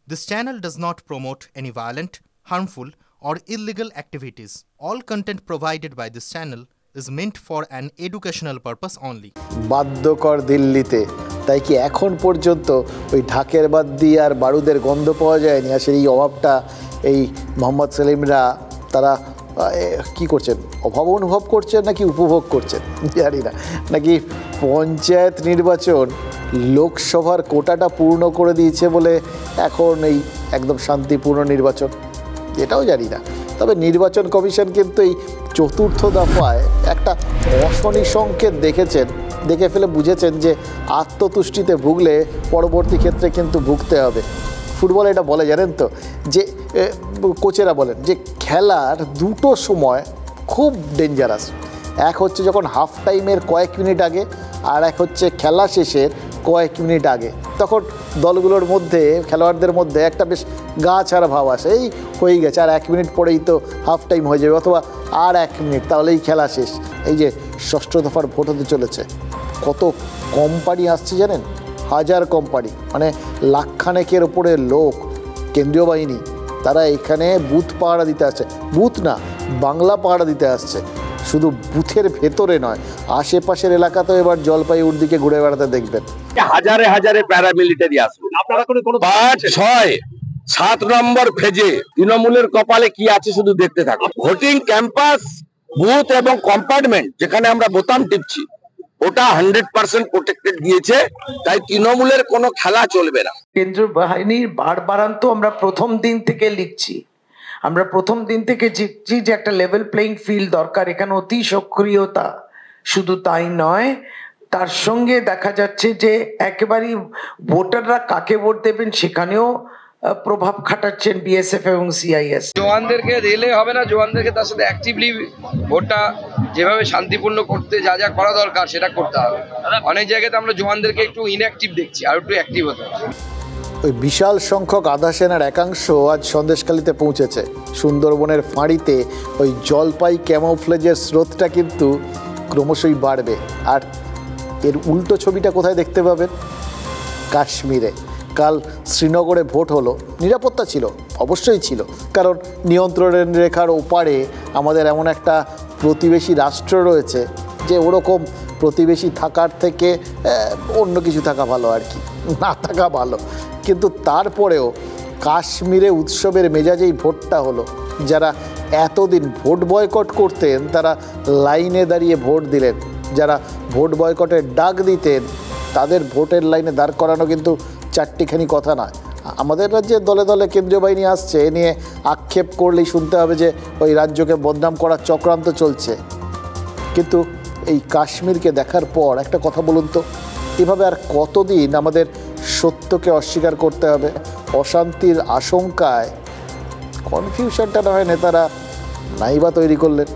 This channel does not promote any violent, harmful, or illegal activities. All content provided by this channel is meant for an educational purpose only. Badyakar দিল্লিতে তাই কি এখন পর্যন্ত ওই ঢাকের বাদ্যি আর বারুদের গন্ধ পাওয়া যায়নি? আর সেই অভাবটা এই মোহাম্মদ সেলিমরা তারা কি করছেন? অভাব অনুভব করছেন নাকি উপভোগ করছেন জানি না, নাকি পঞ্চায়েত নির্বাচন লোকসভার কোটাটা পূর্ণ করে দিয়েছে বলে এখন এই একদম শান্তিপূর্ণ নির্বাচন, এটাও জানি না। তবে নির্বাচন কমিশন কিন্তু এই চতুর্থ দফায় একটা অশনি সংকেত দেখেছেন, দেখে ফেলে বুঝেছেন যে আত্মতুষ্টিতে ভুগলে পরবর্তী ক্ষেত্রে কিন্তু ভুগতে হবে। ফুটবলে এটা বলে জানেন তো, যে কোচেরা বলেন যে খেলার দুটো সময় খুব ডেঞ্জারাস। এক হচ্ছে যখন হাফ টাইমের কয়েক মিনিট আগে, আর এক হচ্ছে খেলা শেষের কয়েক মিনিট আগে। তখন দলগুলোর মধ্যে, খেলোয়াড়দের মধ্যে একটা বেশ গা ছাড়া ভাব আসে, এই হয়ে গেছে আর 1 মিনিট পরেই তো হাফ টাইম হয়ে যাবে, অথবা আর 1 মিনিট তাহলেই খেলা শেষ। এই যে ষষ্ঠ দফার ভোট হতে চলেছে, কত কোম্পানি আসছে জানেন? 1000 কোম্পানি, মানে লাখখানেকের ওপরে লোক, কেন্দ্রীয় বাহিনী, তারা এখানে বুথ পাহারা দিতে আসছে। বুথ না, বাংলা পাহারা দিতে আসছে। শুধু বুথের ভেতরে নয়, আশেপাশের এলাকাতেও এবার জলপাইগুড়ির দিকে ঘুরে বেড়াতে দেখবেন। হাজারে হাজারে প্যারামিলিটারি আসবে। 5, 6, 7 নম্বর ফেজে তৃণমূলের কপালে কি আছে শুধু দেখতে থাকো। ভোটিং ক্যাম্পাস, বুথ এবং কম্পার্টমেন্ট যেখানে আমরা বোতাম টিপছি, ওটা 100% প্রোটেক্টেড দিয়েছে, তাই তৃণমূলের কোনো খেলা চলবে না। কেন্দ্রীয় বাহিনীর বারবারান্ত আমরা প্রথম দিন থেকে লিখছি, আমরা প্রথম দিন থেকে লিখছি যে একটা লেভেল প্লেইং ফিল্ড দরকার, এখানে অতি সক্রিয়তা। শুধু তাই নয়, তার সঙ্গে দেখা যাচ্ছে যে একেবারেই ভোটাররা কাকে ভোট দেবেন সেখানেও প্রভাব খাটাচ্ছেন বিএসএফ এবং সিআইএস। জওয়ানদেরকে দিলে হবে না, জওয়ানদেরকে তার সাথে অ্যাক্টিভলি ভোটটা যেভাবে শান্তিপূর্ণ করতে যা যা করা দরকার সেটা করতে হবে। অনেক জায়গাতে আমরা জওয়ানদেরকে একটু ইনঅ্যাক্টিভ দেখছি, আর একটু অ্যাক্টিভ হতে হবে। ওই বিশাল সংখ্যক আধা সেনার একাংশ আজ সন্দেশখালীতে পৌঁছেছে। সুন্দরবনের ফাঁড়িতে ওই জলপাই ক্যামোফ্লেজের স্রোতটা কিন্তু ক্রমশই বাড়বে। আর এর উল্টো ছবিটা কোথায় দেখতে পাবেন? কাশ্মীরে। কাল শ্রীনগরে ভোট হলো, নিরাপত্তা ছিল, অবশ্যই ছিল, কারণ নিয়ন্ত্রণ রেখার ওপারে আমাদের এমন একটা প্রতিবেশী রাষ্ট্র রয়েছে যে ওরকম প্রতিবেশী থাকার থেকে অন্য কিছু থাকা ভালো, আর কি না থাকা ভালো। কিন্তু তারপরেও কাশ্মীরে উৎসবের মেজাজেই ভোটটা হলো। যারা এতদিন ভোট বয়কট করতেন তারা লাইনে দাঁড়িয়ে ভোট দিলেন, যারা ভোট বয়কটের ডাক দিতেন তাদের ভোটের লাইনে দাঁড় করানো কিন্তু চারটিখানি কথা নয়। আমাদের রাজ্যে দলে দলে কেন্দ্রীয় বাহিনী আসছে, এ নিয়ে আক্ষেপ করলেই শুনতে হবে যে ওই রাজ্যকে বদনাম করার চক্রান্ত চলছে। কিন্তু এই কাশ্মীরকে দেখার পর একটা কথা বলুন তো, এভাবে আর কতদিন আমাদের সত্যকে অস্বীকার করতে হবে? অশান্তির আশঙ্কায় কনফিউশনটা না হয় নেতারা নাইবা তৈরি করলেন।